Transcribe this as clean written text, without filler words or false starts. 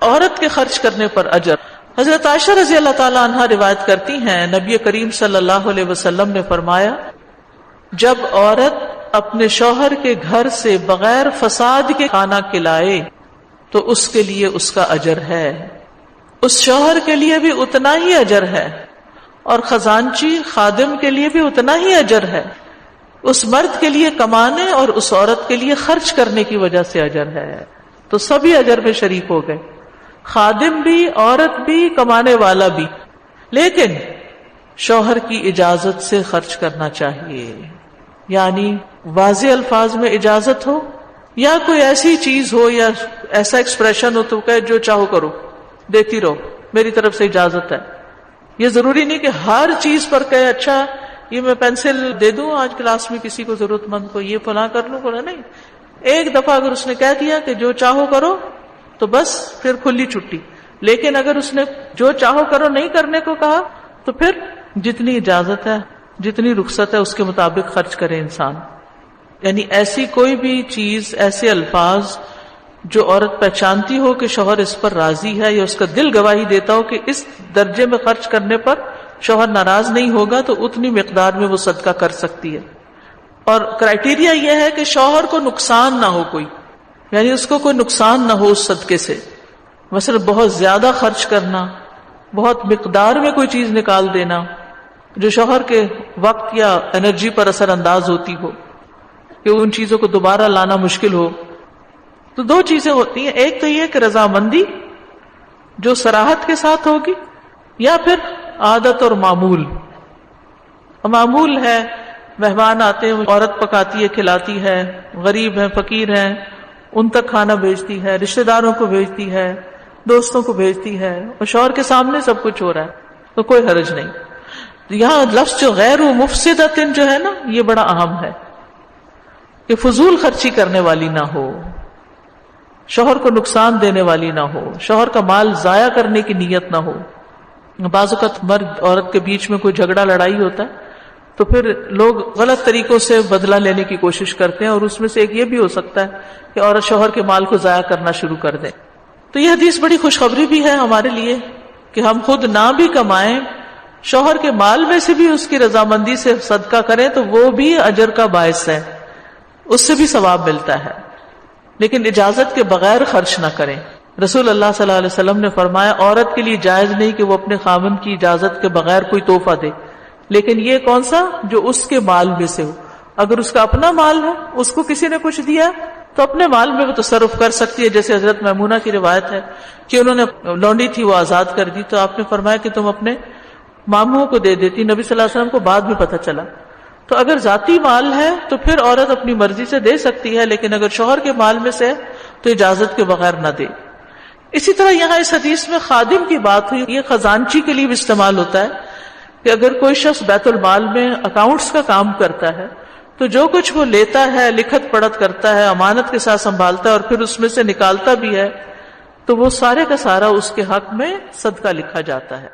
عورت کے خرچ کرنے پر اجر. حضرت عائشہ رضی اللہ تعالی عنہا روایت کرتی ہیں نبی کریم صلی اللہ علیہ وسلم نے فرمایا جب عورت اپنے شوہر کے گھر سے بغیر فساد کے کھانا کھلائے تو اس کے لیے اس کا اجر ہے، اس شوہر کے لیے بھی اتنا ہی اجر ہے، اور خزانچی خادم کے لیے بھی اتنا ہی اجر ہے. اس مرد کے لیے کمانے اور اس عورت کے لیے خرچ کرنے کی وجہ سے اجر ہے. تو سبھی اجر میں شریک ہو گئے، خادم بھی، عورت بھی، کمانے والا بھی. لیکن شوہر کی اجازت سے خرچ کرنا چاہیے، یعنی واضح الفاظ میں اجازت ہو، یا کوئی ایسی چیز ہو یا ایسا ایکسپریشن ہو تو کہے جو چاہو کرو، دیتی رہو، میری طرف سے اجازت ہے. یہ ضروری نہیں کہ ہر چیز پر کہے اچھا یہ میں پینسل دے دوں آج کلاس میں کسی کو ضرورت مند کو، یہ فلاں کر لوں فلاں. نہیں، ایک دفعہ اگر اس نے کہہ دیا کہ جو چاہو کرو تو بس پھر کھلی چھٹی. لیکن اگر اس نے جو چاہو کرو نہیں کرنے کو کہا تو پھر جتنی اجازت ہے، جتنی رخصت ہے اس کے مطابق خرچ کرے انسان. یعنی ایسی کوئی بھی چیز، ایسے الفاظ جو عورت پہچانتی ہو کہ شوہر اس پر راضی ہے یا اس کا دل گواہی دیتا ہو کہ اس درجے میں خرچ کرنے پر شوہر ناراض نہیں ہوگا تو اتنی مقدار میں وہ صدقہ کر سکتی ہے. اور کرائیٹیریا یہ ہے کہ شوہر کو نقصان نہ ہو کوئی، یعنی اس کو کوئی نقصان نہ ہو اس صدقے سے. مثلا بہت زیادہ خرچ کرنا، بہت مقدار میں کوئی چیز نکال دینا جو شوہر کے وقت یا انرجی پر اثر انداز ہوتی ہو کہ ان چیزوں کو دوبارہ لانا مشکل ہو. تو دو چیزیں ہوتی ہیں، ایک تو یہ کہ رضامندی جو صراحت کے ساتھ ہوگی، یا پھر عادت اور معمول. معمول ہے مہمان آتے ہیں، عورت پکاتی ہے، کھلاتی ہے، غریب ہیں، فقیر ہیں، ان تک کھانا بھیجتی ہے، رشتہ داروں کو بھیجتی ہے، دوستوں کو بھیجتی ہے، اور شوہر کے سامنے سب کچھ ہو رہا ہے تو کوئی حرج نہیں. یہاں لفظ جو غیر مفسدۃ جو ہے نا، یہ بڑا اہم ہے کہ فضول خرچی کرنے والی نہ ہو، شوہر کو نقصان دینے والی نہ ہو، شوہر کا مال ضائع کرنے کی نیت نہ ہو. بعض اوقات مرد عورت کے بیچ میں کوئی جھگڑا لڑائی ہوتا ہے تو پھر لوگ غلط طریقوں سے بدلہ لینے کی کوشش کرتے ہیں، اور اس میں سے ایک یہ بھی ہو سکتا ہے کہ عورت شوہر کے مال کو ضائع کرنا شروع کر دے. تو یہ حدیث بڑی خوشخبری بھی ہے ہمارے لیے کہ ہم خود نہ بھی کمائیں، شوہر کے مال میں سے بھی اس کی رضامندی سے صدقہ کریں تو وہ بھی اجر کا باعث ہے، اس سے بھی ثواب ملتا ہے. لیکن اجازت کے بغیر خرچ نہ کریں. رسول اللہ صلی اللہ علیہ وسلم نے فرمایا عورت کے لیے جائز نہیں کہ وہ اپنے خاوند کی اجازت کے بغیر کوئی تحفہ دے، لیکن یہ کون سا؟ جو اس کے مال میں سے ہو. اگر اس کا اپنا مال ہے، اس کو کسی نے کچھ دیا تو اپنے مال میں وہ تصرف کر سکتی ہے. جیسے حضرت میمونہ کی روایت ہے کہ انہوں نے لونڈی تھی، وہ آزاد کر دی، تو آپ نے فرمایا کہ تم اپنے ماموں کو دے دیتی. نبی صلی اللہ علیہ وسلم کو بعد میں پتہ چلا. تو اگر ذاتی مال ہے تو پھر عورت اپنی مرضی سے دے سکتی ہے، لیکن اگر شوہر کے مال میں سے تو اجازت کے بغیر نہ دے. اسی طرح یہاں اس حدیث میں خادم کی بات ہوئی، یہ خزانچی کے لیے بھی استعمال ہوتا ہے کہ اگر کوئی شخص بیت المال میں اکاؤنٹس کا کام کرتا ہے تو جو کچھ وہ لیتا ہے، لکھت پڑھت کرتا ہے، امانت کے ساتھ سنبھالتا ہے اور پھر اس میں سے نکالتا بھی ہے، تو وہ سارے کا سارا اس کے حق میں صدقہ لکھا جاتا ہے.